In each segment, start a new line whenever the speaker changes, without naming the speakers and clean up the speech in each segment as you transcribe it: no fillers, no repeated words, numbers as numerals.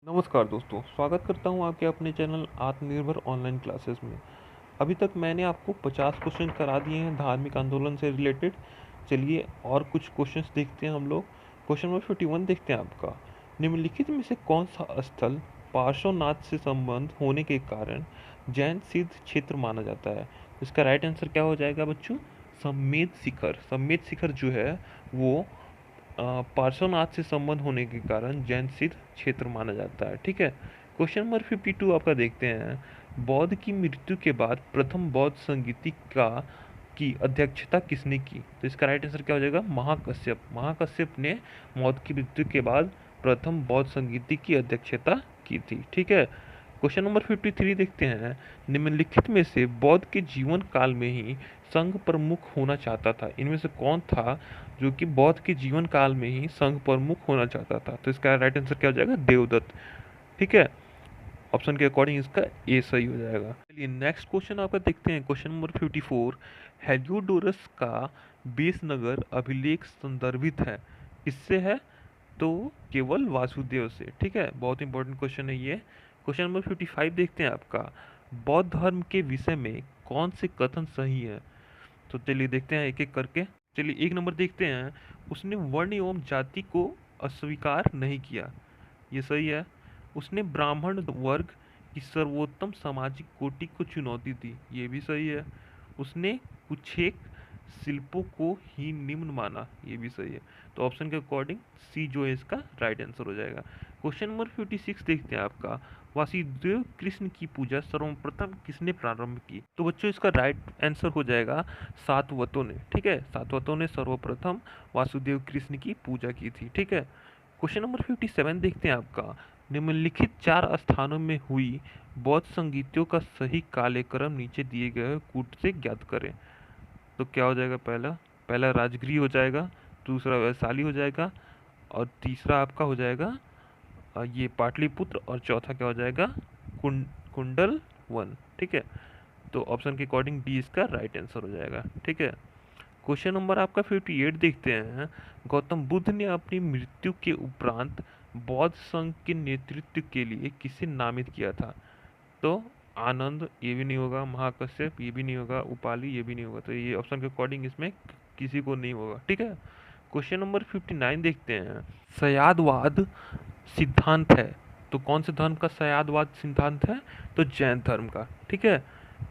नमस्कार दोस्तों, स्वागत करता हूँ आपके अपने चैनल आत्मनिर्भर ऑनलाइन क्लासेस में। अभी तक मैंने आपको 50 क्वेश्चन करा दिए हैं धार्मिक आंदोलन से रिलेटेड। चलिए और कुछ क्वेश्चंस देखते हैं हम लोग। क्वेश्चन नंबर 51 देखते हैं आपका। निम्नलिखित में से कौन सा स्थल पार्श्वनाथ से संबंध होने के कारण जैन सिद्ध क्षेत्र माना जाता है? तो इसका राइट आंसर क्या हो जाएगा बच्चों? सम्मेद शिखर। सम्मेद शिखर जो है वो पार्श्वनाथ से संबंध होने के कारण जैन सिद्ध क्षेत्र माना जाता है। ठीक है। क्वेश्चन नंबर 52 आपका देखते हैं। बौद्ध की मृत्यु के बाद प्रथम बौद्ध संगीति का की अध्यक्षता किसने की? तो इसका राइट आंसर क्या हो जाएगा? महाकश्यप। महाकश्यप ने बौद्ध की मृत्यु के बाद प्रथम बौद्ध संगीति की अध्यक्षता की थी। ठीक है। क्वेश्चन नंबर 53 देखते हैं। निम्नलिखित में से बौद्ध के जीवन काल में ही संघ प्रमुख होना चाहता था? इनमें से कौन था जो कि बौद्ध के जीवन काल में ही संघ प्रमुख होना चाहता था? तो इसका राइट आंसर क्या हो जाएगा? देवदत्त। ठीक है। ऑप्शन के अकॉर्डिंग इसका ए सही हो जाएगा। चलिए नेक्स्ट क्वेश्चन आपका देखते हैं। Question number 54। हेलियोडोरस का बेस नगर अभिलेख संदर्भित है किससे है? तो केवल वासुदेव से। ठीक है, बहुत इंपॉर्टेंट क्वेश्चन है ये। क्वेश्चन नंबर 55 देखते हैं आपका। बौद्ध धर्म के विषय में कौन से कथन सही है? तो चलिए देखते हैं एक एक करके। चलिए एक नंबर देखते हैं। उसने वर्ण एवं जाति को अस्वीकार नहीं किया, ये सही है। उसने ब्राह्मण वर्ग की सर्वोत्तम सामाजिक कोटि को चुनौती दी, ये भी सही है। उसने कुछेक शिल्पों को ही निम्न माना, ये भी सही है। तो ऑप्शन के अकॉर्डिंग सी जो है इसका राइट आंसर हो जाएगा। क्वेश्चन नंबर 56 देखते हैं आपका। वासुदेव कृष्ण की पूजा सर्वप्रथम किसने प्रारंभ की? तो बच्चों इसका राइट आंसर हो जाएगा सातवतों ने। ठीक है, सातवतों ने सर्वप्रथम वासुदेव कृष्ण की पूजा की थी। ठीक है। क्वेश्चन नंबर 57 देखते हैं आपका। निम्नलिखित 4 स्थानों में हुई बौद्ध संगीतों का सही कालक्रम नीचे दिए गए कूट से ज्ञात करें। तो क्या हो जाएगा? पहला पहला राजगृह हो जाएगा, दूसरा वैशाली हो जाएगा, और तीसरा आपका हो जाएगा ये पाटलिपुत्र, और चौथा क्या हो जाएगा? कुंडल वन। ठीक है। तो ऑप्शन के अकॉर्डिंग डी इसका राइट आंसर हो जाएगा। ठीक है। क्वेश्चन नंबर आपका 58 देखते हैं। गौतम बुद्ध ने अपनी मृत्यु के उपरांत बौद्ध संघ के नेतृत्व के लिए किसे नामित किया था? तो आनंद ये भी नहीं होगा, महाकश्यप ये भी नहीं होगा, उपाली ये भी नहीं होगा। तो ये ऑप्शन के अकॉर्डिंग इसमें किसी को नहीं होगा। ठीक है। क्वेश्चन नंबर 59 देखते हैं। सयादवाद सिद्धांत है, तो कौन से धर्म का सयादवाद सिद्धांत है? तो जैन धर्म का। ठीक है।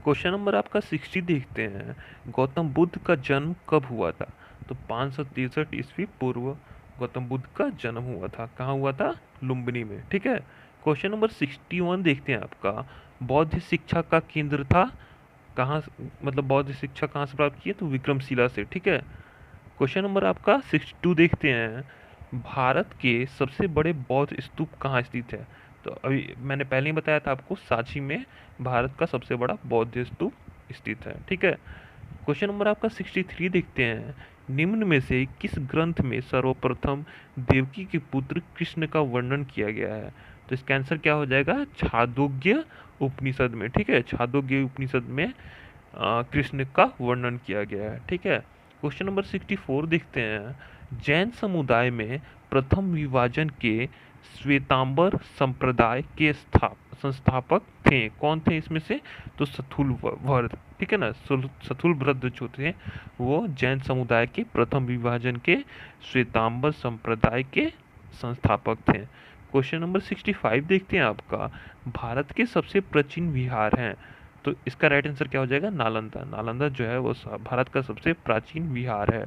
क्वेश्चन नंबर आपका 60 देखते हैं। गौतम बुद्ध का जन्म कब हुआ था? तो 563 ईस्वी पूर्व गौतम बुद्ध का जन्म हुआ था। कहाँ हुआ था? लुम्बिनी में। ठीक है। क्वेश्चन नंबर 61 देखते हैं आपका। बौद्ध शिक्षा का केंद्र था कहाँ, मतलब बौद्ध शिक्षा कहाँ से प्राप्त की है? तो विक्रमशिला से। ठीक है। क्वेश्चन नंबर आपका 62 देखते हैं। भारत के सबसे बड़े बौद्ध स्तूप कहाँ स्थित है? तो अभी मैंने पहले ही बताया था आपको, सांची में भारत का सबसे बड़ा बौद्ध स्तूप स्थित है। ठीक है। क्वेश्चन नंबर आपका 63 देखते हैं। निम्न में से किस ग्रंथ में सर्वप्रथम देवकी के पुत्र कृष्ण का वर्णन किया गया है? तो इसका आंसर क्या हो जाएगा? छांदोग्य उपनिषद में। ठीक है, छांदोग्य उपनिषद में कृष्ण का वर्णन किया गया है। ठीक है। क्वेश्चन नंबर 64 देखते हैं। जैन समुदाय में प्रथम विभाजन के श्वेतांबर संप्रदाय के संस्थापक थे, कौन थे इसमें से? तो सथुलभ्रद। ठीक है ना, सथुलभ्रद जो थे वो जैन समुदाय के प्रथम विभाजन के श्वेतांबर संप्रदाय के संस्थापक थे। क्वेश्चन नंबर 65 देखते हैं आपका। भारत के सबसे प्राचीन विहार हैं, तो इसका राइट आंसर क्या हो जाएगा? नालंदा। नालंदा जो है वो भारत का सबसे प्राचीन विहार है।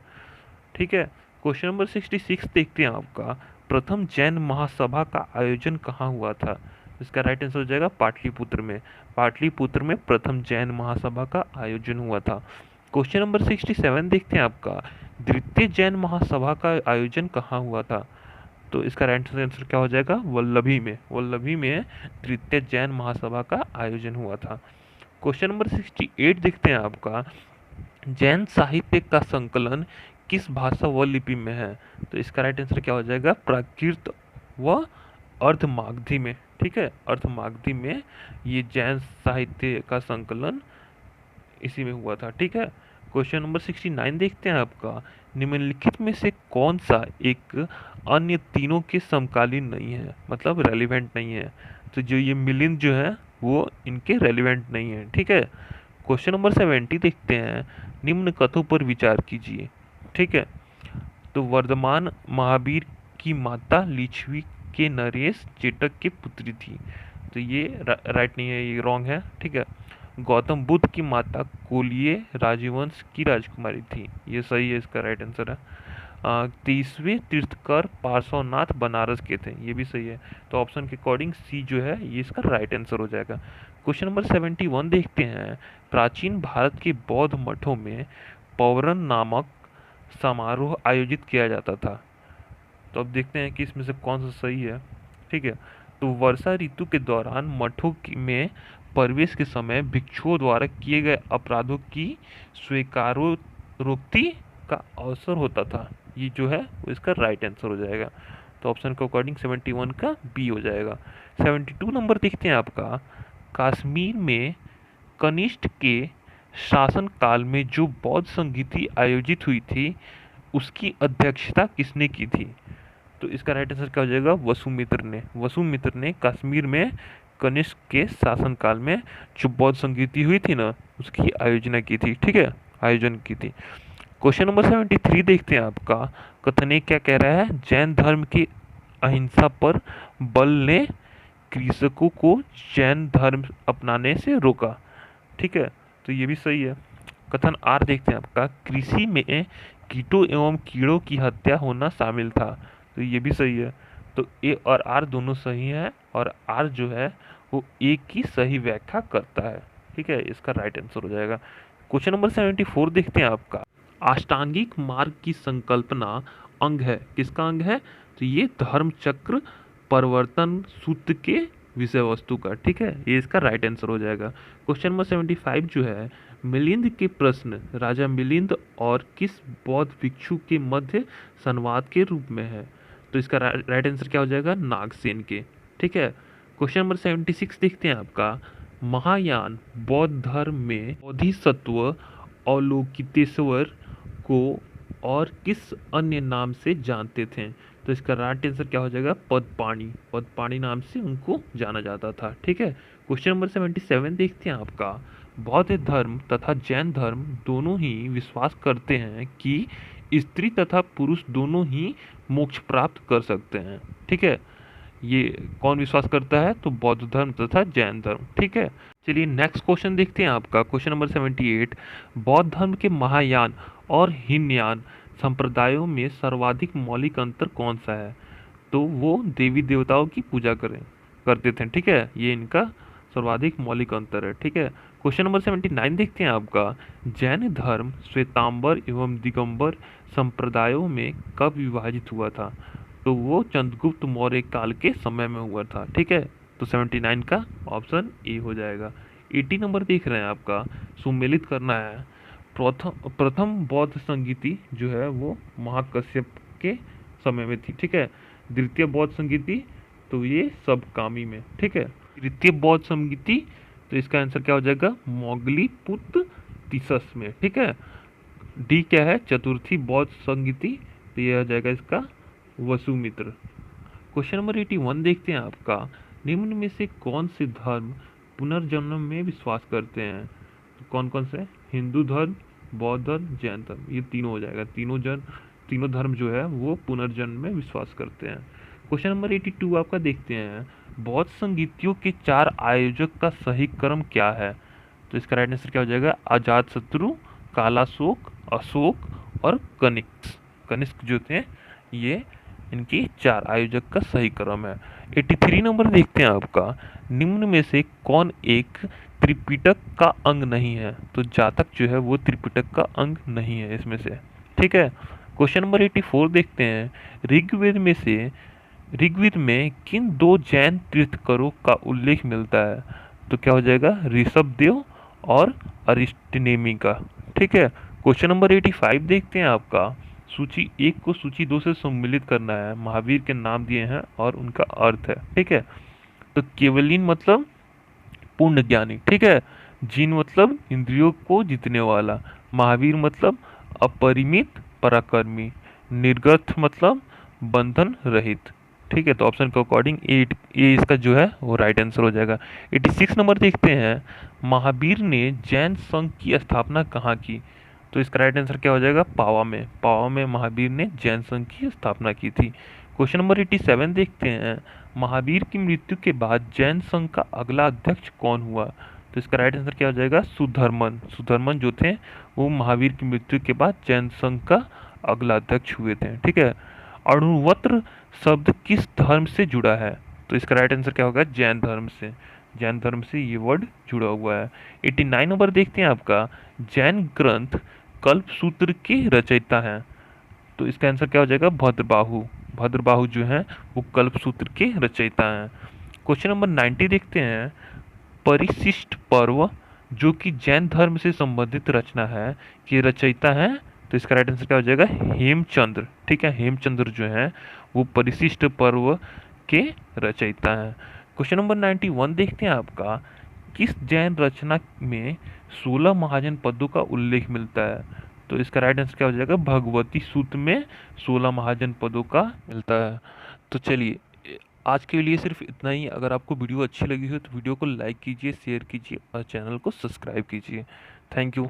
ठीक है। क्वेश्चन नंबर 66 देखते हैं आपका। प्रथम जैन महासभा का आयोजन कहाँ हुआ था? इसका राइट आंसर हो जाएगा पाटलिपुत्र में। पाटलिपुत्र में प्रथम जैन महासभा का आयोजन हुआ था। क्वेश्चन नंबर 67 देखते हैं आपका। द्वितीय जैन महासभा का आयोजन कहाँ हुआ था? तो इसका राइट आंसर क्या हो जाएगा? वल्लभी में। वल्लभी में द्वितीय जैन महासभा का आयोजन हुआ था। क्वेश्चन नंबर 68 देखते हैं आपका। जैन साहित्य का संकलन किस भाषा व लिपि में है? तो इसका राइट आंसर क्या हो जाएगा? प्राकृत व अर्धमागधी में। ठीक है, अर्धमागधी में ये जैन साहित्य का संकलन इसी में हुआ था। ठीक है। क्वेश्चन नंबर 69 देखते हैं आपका, निम्नलिखित में से कौन सा एक अन्य तीनों के समकालीन नहीं है, मतलब रेलिवेंट नहीं है। तो जो ये मिलिंद जो है वो इनके रेलिवेंट नहीं है, ठीक है। क्वेश्चन नंबर 70 देखते हैं, निम्न कथों पर विचार कीजिए, ठीक है। तो वर्धमान महावीर की माता लिच्छवी के नरेश चेटक की पुत्री थी, तो ये राइट नहीं है, ये रॉन्ग है, ठीक है। गौतम बुद्ध की माता कोलिये राजवंश की राजकुमारी थी, ये सही है, इसका राइट आंसर है। 30वें तीर्थकर पार्श्वनाथ बनारस के थे, ये भी सही है। तो ऑप्शन के अकॉर्डिंग सी जो है ये इसका राइट आंसर हो जाएगा। क्वेश्चन नंबर 71 देखते हैं, प्राचीन भारत के बौद्ध मठों में पौरन नामक समारोह आयोजित किया जाता था। तो अब देखते हैं कि इसमें से कौन सा सही है, ठीक है। तो वर्षा ऋतु के दौरान मठों में प्रवेश के समय भिक्षुओं द्वारा किए गए अपराधों की स्वीकारोक्ति का अवसर होता था, ये जो है वो इसका राइट आंसर हो जाएगा। तो ऑप्शन के अकॉर्डिंग 71 का बी हो जाएगा। 72 नंबर देखते हैं आपका, कश्मीर में कनिष्ठ के शासन काल में जो बौद्ध संगीति आयोजित हुई थी उसकी अध्यक्षता किसने की थी। तो इसका राइट आंसर क्या हो जाएगा, वसुमित्र ने कश्मीर में कनिष्क के शासनकाल में जो बौद्ध संगीति हुई थी ना उसकी आयोजना की थी, ठीक है, आयोजन की थी। क्वेश्चन नंबर 73 देखते हैं आपका, कथन क्या कह रहा है, जैन धर्म की अहिंसा पर बल ने कृषकों को जैन धर्म अपनाने से रोका, ठीक है। तो ये भी सही है। कथन आर देखते हैं आपका, कृषि में कीटों एवं कीड़ों की हत्या होना शामिल था, तो ये भी सही है। तो ए और आर दोनों सही हैं और आर जो है वो ए की सही व्याख्या करता है, ठीक है, इसका राइट आंसर हो जाएगा। क्वेश्चन नंबर 74 देखते हैं आपका, अष्टांगिक मार्ग की संकल्पना अंग है, किसका अंग है, तो ये धर्म चक्र परिवर्तन सूत्र के विषय वस्तु का, ठीक है, ये इसका राइट आंसर हो जाएगा। क्वेश्चन नंबर 75 जो है, मिलिंद के प्रश्न राजा मिलिंद और किस बौद्ध भिक्षु के मध्य संवाद के रूप में है, तो इसका राइट आंसर क्या हो जाएगा, नागसेन के, ठीक है। क्वेश्चन नंबर 76 देखते हैं आपका, महायान बौद्ध धर्म में बोधिसत्व अवलोकितेश्वर को और किस अन्य नाम से जानते थे, तो इसका राइट आंसर क्या हो जाएगा, पदपाणी नाम से उनको जाना जाता था, ठीक है। क्वेश्चन नंबर 77 देखते हैं आपका, बौद्ध धर्म तथा जैन धर्म दोनों ही विश्वास करते हैं कि स्त्री तथा पुरुष दोनों ही मोक्ष प्राप्त कर सकते हैं, ठीक है। ये कौन विश्वास करता है, तो बौद्ध धर्म तथा जैन धर्म, ठीक है। चलिए नेक्स्ट क्वेश्चन देखते हैं आपका, क्वेश्चन नंबर 78, बौद्ध धर्म के महायान और हीनयान संप्रदायों में सर्वाधिक मौलिक अंतर कौन सा है, तो वो देवी देवताओं की पूजा करते थे, ठीक है, ये इनका सर्वाधिक मौलिक अंतर है, ठीक है। क्वेश्चन नंबर 79 देखते हैं आपका, जैन धर्म श्वेतांबर एवं दिगंबर संप्रदायों में कब विभाजित हुआ था, तो वो चंद्रगुप्त मौर्य काल के समय में हुआ था, ठीक है। तो 79 का ऑप्शन ए हो जाएगा। 80 नंबर देख रहे हैं आपका, सुमेलित करना है, प्रथम बौद्ध संगीति जो है वो महाकश्यप के समय में थी, ठीक है। द्वितीय बौद्ध संगीति तो ये सब कामी में, ठीक है। तृतीय बौद्ध संगीति तो इसका आंसर क्या हो जाएगा, मोगलीपुत्र तीसस में, ठीक है। डी क्या है, चतुर्थी बौद्ध संगीति, तो ये हो जाएगा इसका वसुमित्र। क्वेश्चन नंबर 81 देखते हैं आपका, निम्न में से कौन से धर्म पुनर्जन्म में विश्वास करते हैं, तो कौन कौन से, हिंदू धर्म, बौद्ध धर्म, जैन धर्म, ये तीनों हो जाएगा, तीनों धर्म जो है वो पुनर्जन्म में विश्वास करते हैं। क्वेश्चन नंबर 82 आपका देखते हैं, बौद्ध संगीतियों के 4 आयोजक का सही क्रम क्या है, तो इसका राइट आंसर क्या हो जाएगा, अजातशत्रु, कालाशोक, अशोक और कनिष्क जो थे ये इनकी 4 आयोजक का सही क्रम है। 83 नंबर देखते हैं आपका, निम्न में से कौन एक त्रिपिटक का अंग नहीं है, तो जातक जो है वो त्रिपिटक का अंग नहीं है इसमें से, ठीक है। क्वेश्चन नंबर 84 देखते हैं, ऋग्वेद में किन 2 जैन तीर्थकरों का उल्लेख मिलता है, तो क्या हो जाएगा, ऋषभदेव और अरिस्टनेमी का, ठीक है। क्वेश्चन नंबर 85 देखते हैं आपका, सूची 1 को सूची 2 से सम्मिलित करना है, महावीर के नाम दिए हैं और उनका अर्थ है, ठीक है। तो केवलिन मतलब पूर्ण ज्ञानी, ठीक है। जिन मतलब इंद्रियों को जीतने वाला। महावीर मतलब अपरिमित पराक्रमी। निर्गत मतलब बंधन रहित। ठीक है, तो ऑप्शन के अकॉर्डिंग ए इसका जो है वो राइट आंसर हो जाएगा। 86 नंबर देखते हैं, महावीर ने जैन संघ की स्थापना कहाँ की? तो इसका राइट आंसर क्या हो जाएगा? पावा में। पावा में महावीर ने जैन संघ की स्थापना की थी। क्वेश्चन नंबर 87 देखते हैं, महावीर की मृत्यु के बाद जैन संघ का अगला अध्यक्ष कौन हुआ? तो इसका राइट आंसर क्या हो जाएगा? सुधर्मन। सुधर्मन जो थे वो महावीर की मृत्यु के बाद जैन संघ का अगला अध्यक्ष हुए थे। ठीक है। अणुवस्त्र शब्द किस धर्म से जुड़ा है? तो इसका राइट आंसर क्या होगा? जैन धर्म से। जैन धर्म से ये वर्ड जुड़ा हुआ है। 89 नंबर देखते हैं आपका, जैन ग्रंथ कल्पसूत्र के रचयिता हैं। तो इसका आंसर क्या हो जाएगा? भद्रबाहु। भद्रबाहु जो है वो कल्पसूत्र के रचयिता हैं। क्वेश्चन नंबर 90 देखते हैं, परिशिष्ट पर्व जो कि जैन धर्म से संबंधित रचना है, ये रचयिता है। तो इसका राइट आंसर क्या हो जाएगा? हेमचंद्र। ठीक है, हेमचंद्र जो है वो परिशिष्ट पर्व के रचयिता हैं। क्वेश्चन नंबर 91 देखते हैं आपका, किस जैन रचना में 16 महाजन पदों का उल्लेख मिलता है? तो इसका राइट आंसर क्या हो जाएगा? भगवती सूत्र में 16 महाजन पदों का मिलता है। तो चलिए, आज के लिए सिर्फ इतना ही। अगर आपको वीडियो अच्छी लगी हो तो वीडियो को लाइक कीजिए, शेयर कीजिए और चैनल को सब्सक्राइब कीजिए। Thank you.